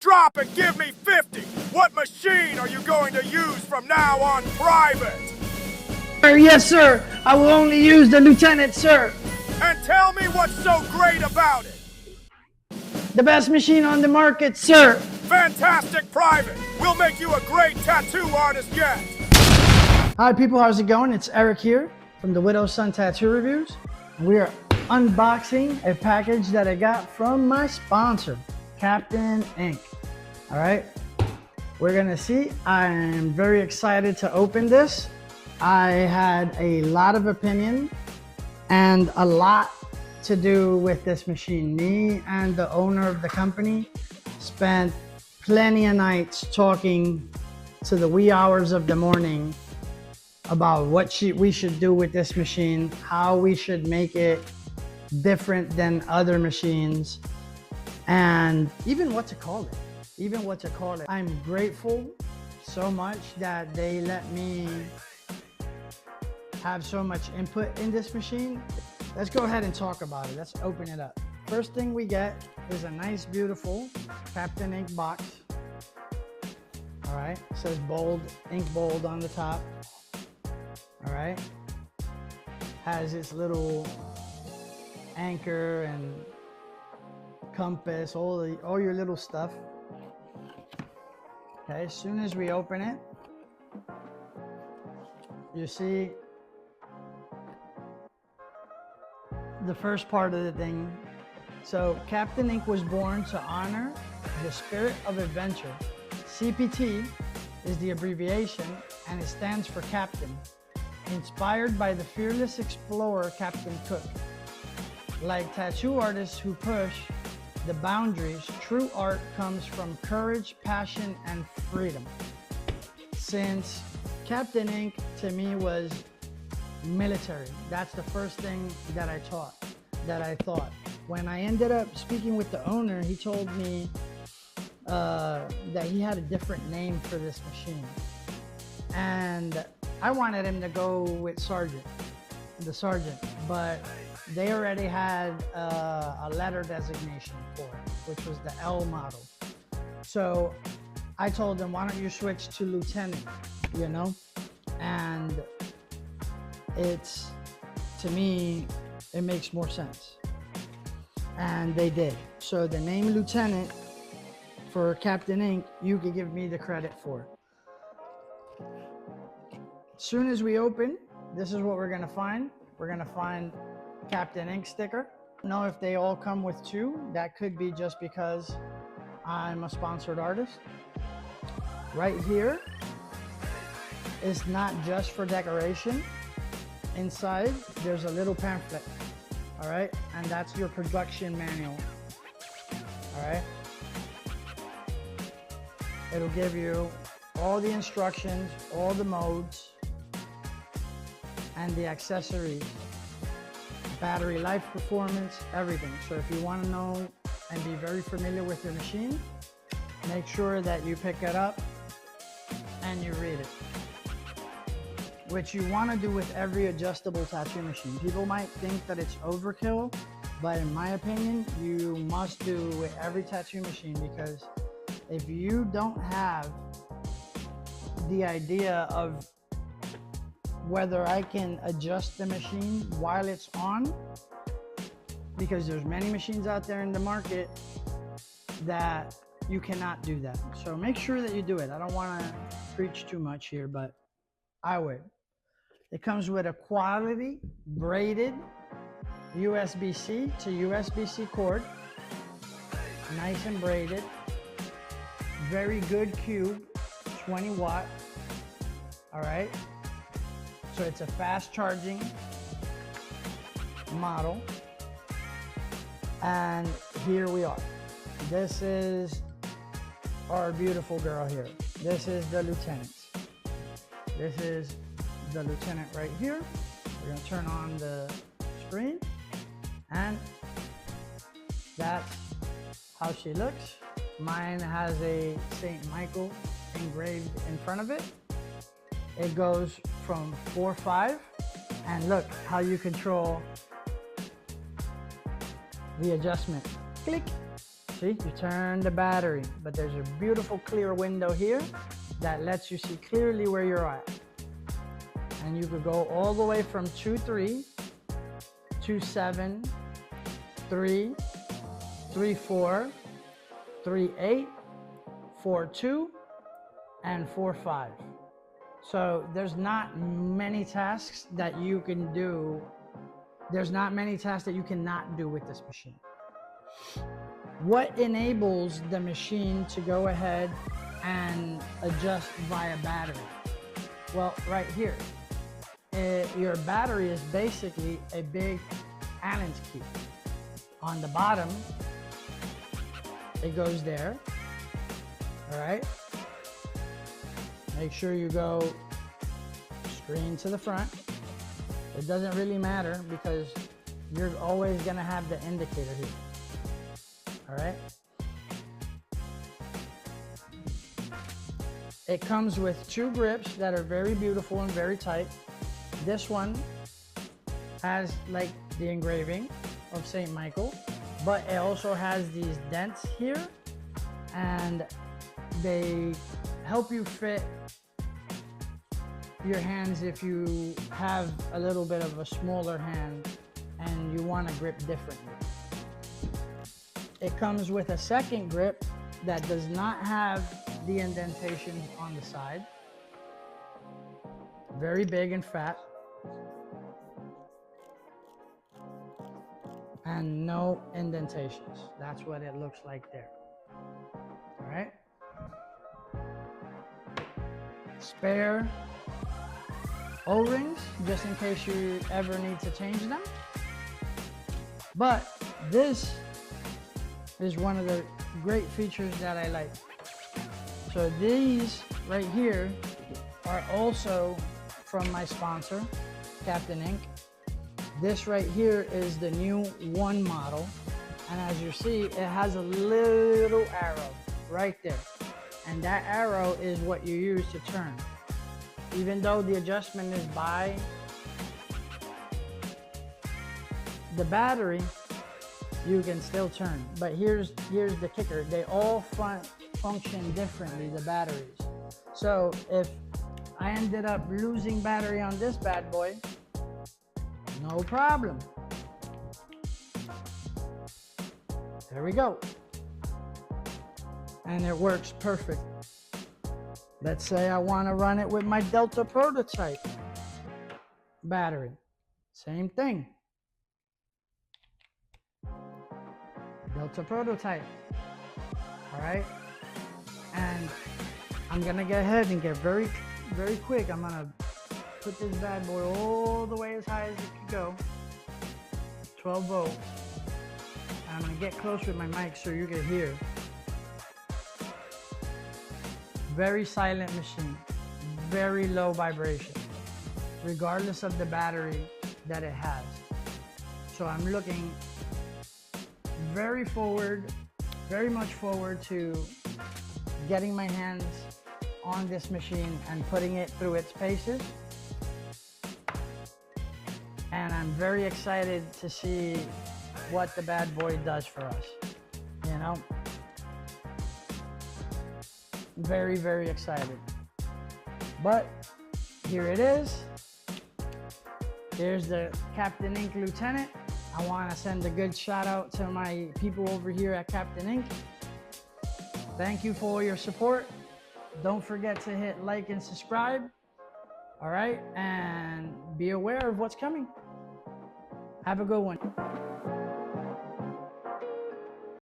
Drop and give me 50! What machine are you going to use from now on private? Yes, sir. I will only use the lieutenant, sir. And tell me what's so great about it. The best machine on the market, sir. Fantastic, Private. We'll make you a great tattoo artist yet. Hi, people. How's it going? It's Eric here from the Widow's Son Tattoo Reviews. We are unboxing a package that I got from my sponsor, CPTINK. All right. We're going to see. I'm very excited to open this. I had a lot of opinion and a lot to do with this machine. Me and the owner of the company spent plenty of nights talking to the wee hours of the morning about what we should do with this machine, how we should make it different than other machines, and even what to call it. I'm grateful so much that they let me have so much input in this machine. Let's go ahead and talk about it. Let's open it up. First thing we get is a nice, beautiful CPTINK box. All right, it says bold, ink bold on the top. All right, has its little anchor and compass, all your little stuff. Okay, as soon as we open it, you see the first part of the thing. So CPTINK was born to honor the spirit of adventure. CPT is the abbreviation and it stands for Captain. Inspired by the fearless explorer Captain Cook. Like tattoo artists who push the boundaries, true art comes from courage, passion, and freedom. Since CPTINK to me was military, that's the first thing that I thought. When I ended up speaking with the owner, he told me that he had a different name for this machine. And I wanted him to go with the sergeant, but they already had a letter designation for it, which was the L model. So I told them, why don't you switch to lieutenant, you know? And to me, it makes more sense. And they did. So the name lieutenant for CPTINK, you can give me the credit for. As soon as we open, this is what we're gonna find. We're gonna find CPTINK sticker. I don't know if they all come with two. That could be just because I'm a sponsored artist. Right here is not just for decoration. Inside, there's a little pamphlet, all right? And that's your production manual, all right? It'll give you all the instructions, all the modes, and the accessories, battery life, performance, everything. So if you want to know and be very familiar with your machine, make sure that you pick it up and you read it. Which you want to do with every adjustable tattoo machine. People might think that it's overkill, but in my opinion, you must do with every tattoo machine, because if you don't have the idea of whether I can adjust the machine while it's on, because there's many machines out there in the market that you cannot do that. So make sure that you do it. I don't want to preach too much here, but I would. It comes with a quality braided USB-C to USB-C cord, nice and braided, very good cube, 20 watt, all right? So it's a fast charging model. And here we are. This is our beautiful girl here. This is the lieutenant. This is the lieutenant right here. We're gonna turn on the screen, and that's how she looks. Mine has a St. Michael engraved in front of it. It goes from 4-5, and look how you control the adjustment. Click. So See, you turn the battery, but there's a beautiful clear window here that lets you see clearly where you're at. And you could go all the way from 2.3, 2.7, 3, 3.4, 3.8, 4.2, and 4.5. So there's not many tasks that you can do. There's not many tasks that you cannot do with this machine. What enables the machine to go ahead and adjust via battery? Well, right here. Your battery is basically a big Allen's key. On the bottom, it goes there. All right. Make sure you go screen to the front. It doesn't really matter because you're always gonna have the indicator here. All right. It comes with 2 grips that are very beautiful and very tight. This one has like the engraving of St. Michael, but it also has these dents here, and they help you fit your hands if you have a little bit of a smaller hand and you want to grip differently. It comes with a second grip that does not have the indentations on the side. Very big and fat. And no indentations. That's what it looks like there. All right. Spare O-rings, just in case you ever need to change them. But this is one of the great features that I like. So these right here are also from my sponsor, CPTINK. This right here is the new 1 model. And as you see, it has a little arrow right there. And that arrow is what you use to turn. Even though the adjustment is by the battery, you can still turn. But here's the kicker. They all function differently, the batteries. So if I ended up losing battery on this bad boy, no problem. There we go. And it works perfect. Let's say I want to run it with my Delta prototype battery. Same thing. Delta prototype. All right. And I'm going to go ahead and get very quick. I'm going to put this bad boy all the way as high as it can go. 12 volts. And I'm going to get close with my mic so you can hear. Very silent machine, very low vibration, regardless of the battery that it has. So I'm looking very much forward to getting my hands on this machine and putting it through its paces. And I'm very excited to see what the bad boy does for us, you know? Very excited. But here it is. Here's the CPTINK Lieutenant. I want to send a good shout out to my people over here at CPTINK. Thank you for your support. Don't forget to hit like and subscribe. All right, and be aware of what's coming. Have a good one.